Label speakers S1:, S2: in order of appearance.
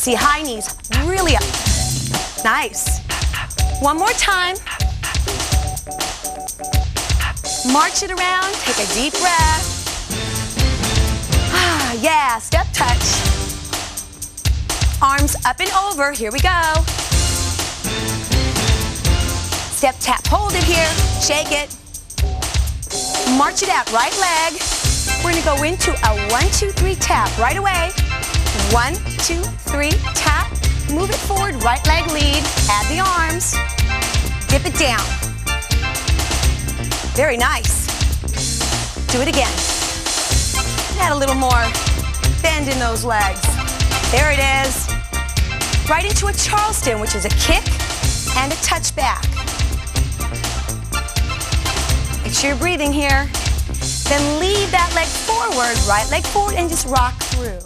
S1: See, high knees really up. Nice. One more time. March it around, take a deep breath. Ah, yeah, step touch. Arms up and over, here we go. Step tap, hold it here, shake it. March it out, right leg. We're gonna go into a 1, 2, 3 tap right away. 1, 2, 3, tap. Move it forward, right leg lead. Add the arms. Dip it down. Very nice. Do it again. Add a little more bend in those legs. There it is. Right into a Charleston, which is a kick and a touch back. Make sure you're breathing here. Then lead that leg forward, right leg forward, and just rock through.